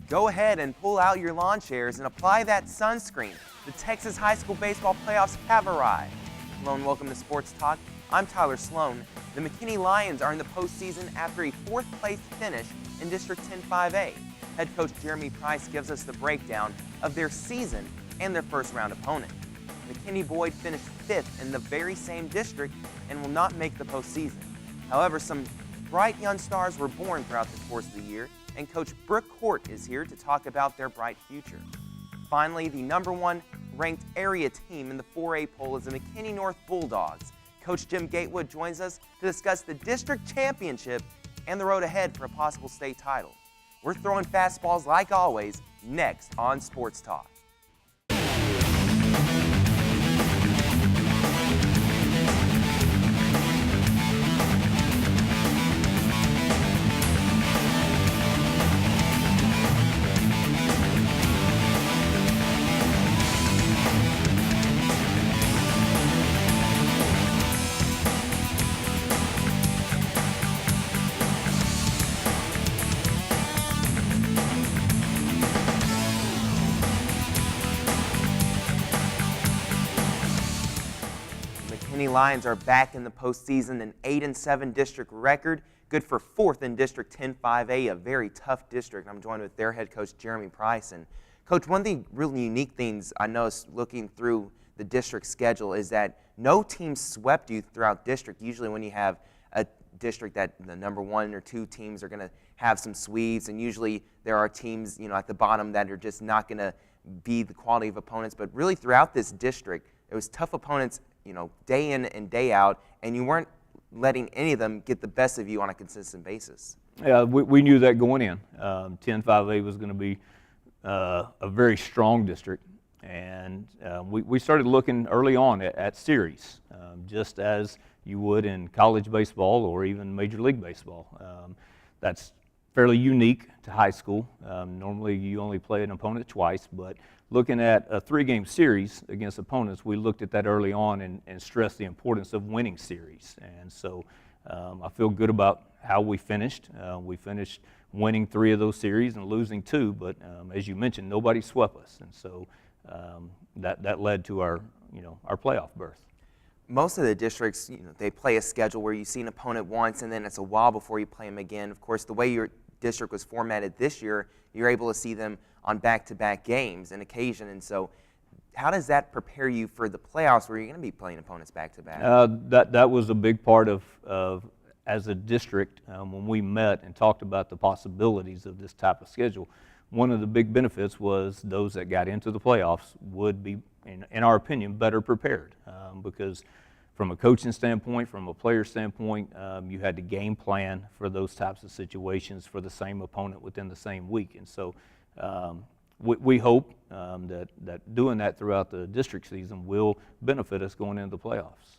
Go ahead and pull out your lawn chairs and apply that sunscreen. The Texas High School Baseball playoffs have arrived. Hello and welcome to Sports Talk. I'm Tyler Sloan. The McKinney Lions are in the postseason after a fourth-place finish in District 10-5A. Head coach Jeremy Price gives us the breakdown of their season and their first-round opponent. McKinney Boyd finished 5th in the very same district and will not make the postseason. However, some bright young stars were born throughout the course of the year, and Coach Brooke Court is here to talk about their bright future. Finally, the #1 ranked area team in the 4A poll is the McKinney North Bulldogs. Coach Jim Gatewood joins us to discuss the district championship and the road ahead for a possible state title. We're throwing fastballs like always next on Sports Talk. McKinney Lions are back in the postseason, an 8-7 district record, good for 4th in District 10-5A, a very tough district. I'm joined with their head coach, Jeremy Price. And Coach, one of the really unique things I noticed looking through the district schedule is that no team swept you throughout district. Usually when you have a district that the #1 or 2 teams are going to have some sweeps, and usually there are teams, at the bottom that are just not going to be the quality of opponents. But really throughout this district, it was tough opponents, day in and day out, and you weren't letting any of them get the best of you on a consistent basis. Yeah, we knew that going in. 10-5A was going to be a very strong district, and we started looking early on at series, just as you would in college baseball or even Major League Baseball. That's fairly unique to high school. Normally you only play an opponent twice, but looking at a 3-game series against opponents, we looked at that early on and stressed the importance of winning series. And so I feel good about how we finished. We finished winning 3 of those series and losing 2, but as you mentioned, nobody swept us. And so that led to our playoff berth. Most of the districts, they play a schedule where you see an opponent once and then it's a while before you play them again. Of course, the way your district was formatted this year, you're able to see them on back-to-back games and occasion. And so how does that prepare you for the playoffs where you're going to be playing opponents back-to-back? That was a big part of as a district, when we met and talked about the possibilities of this type of schedule. One of the big benefits was those that got into the playoffs would be, in our opinion, better prepared, because from a coaching standpoint, from a player standpoint, you had to game plan for those types of situations for the same opponent within the same week. And so we hope that doing that throughout the district season will benefit us going into the playoffs.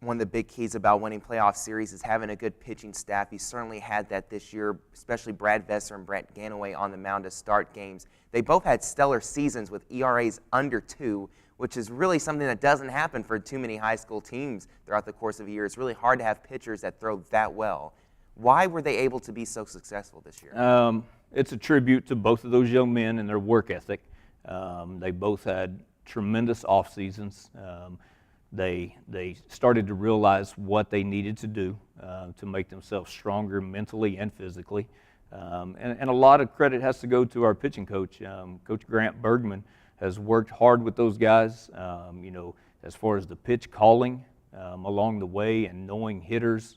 One of the big keys about winning playoff series is having a good pitching staff. You certainly had that this year, especially Brad Vesser and Brett Ganaway on the mound to start games. They both had stellar seasons with ERAs under 2, which is really something that doesn't happen for too many high school teams throughout the course of a year. It's really hard to have pitchers that throw that well. Why were they able to be so successful this year? It's a tribute to both of those young men and their work ethic. They both had tremendous off seasons. They started to realize what they needed to do to make themselves stronger mentally and physically. And a lot of credit has to go to our pitching coach. Coach Grant Bergman has worked hard with those guys, as far as the pitch calling along the way and knowing hitters,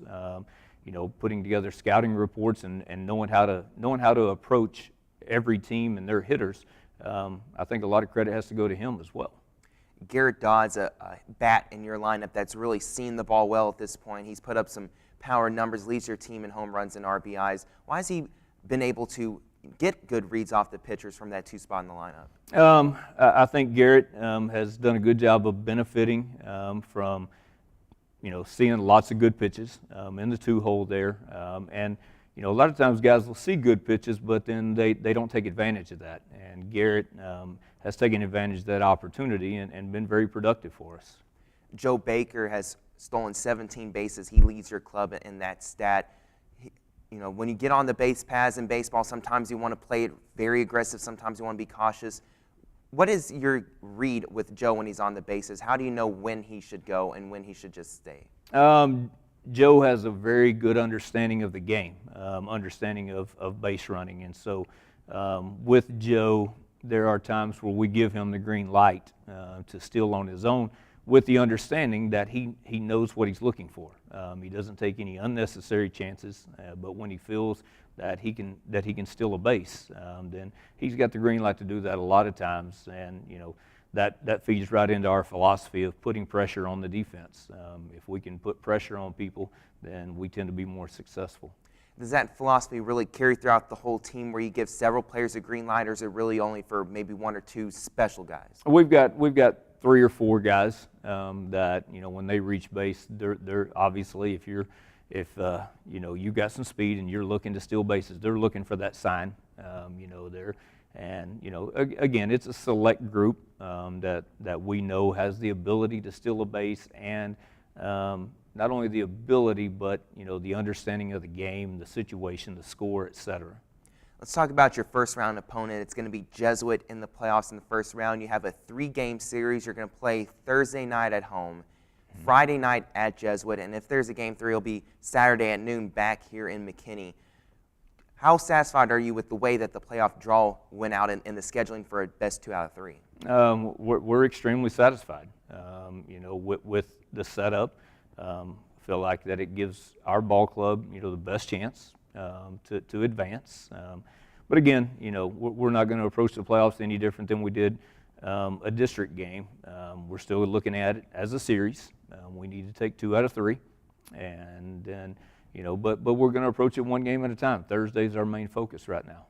putting together scouting reports and knowing how to approach every team and their hitters. I think a lot of credit has to go to him as well. Garrett Dodd's a bat in your lineup that's really seen the ball well at this point. He's put up some power numbers, leads your team in home runs and RBIs. Why has he been able to get good reads off the pitchers from that 2 spot in the lineup? I think Garrett has done a good job of benefiting from seeing lots of good pitches in the 2-hole there. And a lot of times guys will see good pitches, but then they don't take advantage of that. And Garrett has taken advantage of that opportunity and been very productive for us. Joe Baker has stolen 17 bases. He leads your club in that stat. when you get on the base paths in baseball, sometimes you want to play it very aggressive, sometimes you want to be cautious. What is your read with Joe when he's on the bases? How do you know when he should go and when he should just stay? Joe has a very good understanding of the game, understanding of base running. And so with Joe, there are times where we give him the green light to steal on his own, with the understanding that he knows what he's looking for. He doesn't take any unnecessary chances, but when he feels that he can steal a base, then he's got the green light to do that a lot of times. And that feeds right into our philosophy of putting pressure on the defense. If we can put pressure on people, then we tend to be more successful. Does that philosophy really carry throughout the whole team, where you give several players a green light, or is it really only for maybe one or two special guys? We've got 3 or 4 guys that when they reach base, they're obviously, if you've got some speed and you're looking to steal bases, they're looking for that sign. Again, it's a select group that we know has the ability to steal a base, and not only the ability, but the understanding of the game, the situation, the score, etc. Let's talk about your first round opponent. It's going to be Jesuit in the playoffs in the first round. You have a 3-game series. You're going to play Thursday night at home, Friday night at Jesuit, and if there's a game 3, it'll be Saturday at noon back here in McKinney. How satisfied are you with the way that the playoff draw went out in the scheduling for a best 2 out of 3? We're extremely satisfied. With the setup, feel like that it gives our ball club, the best chance to advance. But again, we're not going to approach the playoffs any different than we did a district game. We're still looking at it as a series. We need to take 2 out of 3, and then but we're going to approach it 1 game at a time. Thursday's our main focus right now.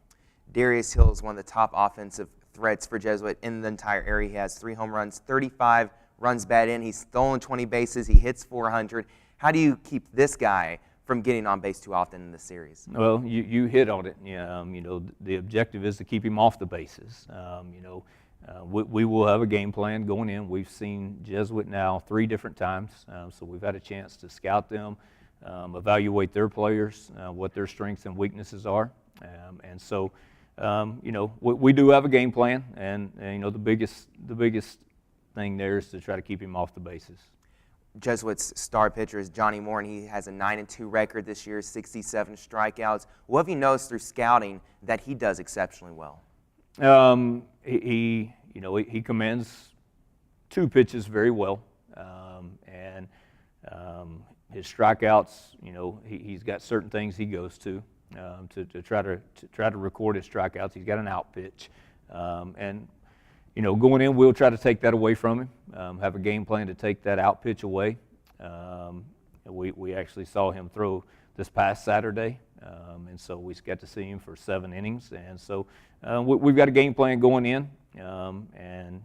Darius Hill is one of the top offensive threats for Jesuit in the entire area. He has 3 home runs, 35 runs batted in. He's stolen 20 bases. He hits 400. How do you keep this guy from getting on base too often in the series? Well, you hit on it. The objective is to keep him off the bases. We will have a game plan going in. We've seen Jesuit now 3 different times, so we've had a chance to scout them, evaluate their players, what their strengths and weaknesses are, and so we do have a game plan, and the biggest thing there is to try to keep him off the bases. Jesuit's star pitcher is Johnny Moore, and he has a 9-2 record this year, 67 strikeouts. What have you noticed through scouting that he does exceptionally well? He commands 2 pitches very well, and his strikeouts, he's got certain things he goes to try to record his strikeouts. He's got an out pitch, and going in, we'll try to take that away from him. Have a game plan to take that out pitch away. We actually saw him throw this past Saturday, and so we got to see him for 7 innings. And so we've got a game plan going in, and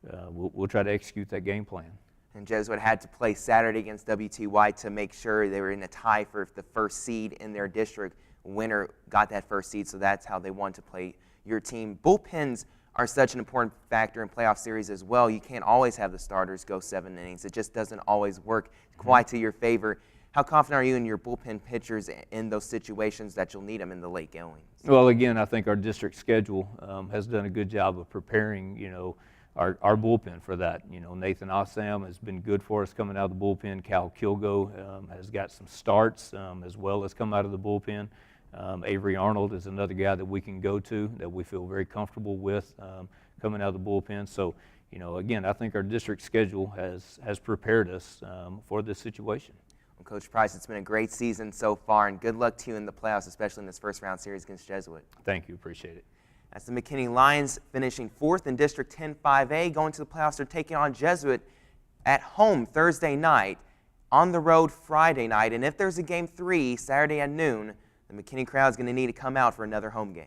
we'll try to execute that game plan. And Jesuit had to play Saturday against WTY to make sure they were in a tie for the first seed in their district. Winner got that first seed, so that's how they want to play your team. Bullpens are such an important factor in playoff series as well. You can't always have the starters go 7 innings. It just doesn't always work quite to your favor. How confident are you in your bullpen pitchers in those situations that you'll need them in the late goings? Well, again, I think our district schedule has done a good job of preparing, our bullpen for that. Nathan Ossam has been good for us coming out of the bullpen. Cal Kilgo has got some starts as well as come out of the bullpen. Avery Arnold is another guy that we can go to that we feel very comfortable with coming out of the bullpen. So, again, I think our district schedule has prepared us for this situation. Well, Coach Price, it's been a great season so far, and good luck to you in the playoffs, especially in this first round series against Jesuit. Thank you. Appreciate it. That's the McKinney Lions finishing 4th in District 10 5A, going to the playoffs. They're taking on Jesuit at home Thursday night, on the road Friday night, and if there's a game 3 Saturday at noon, the McKinney crowd is going to need to come out for another home game.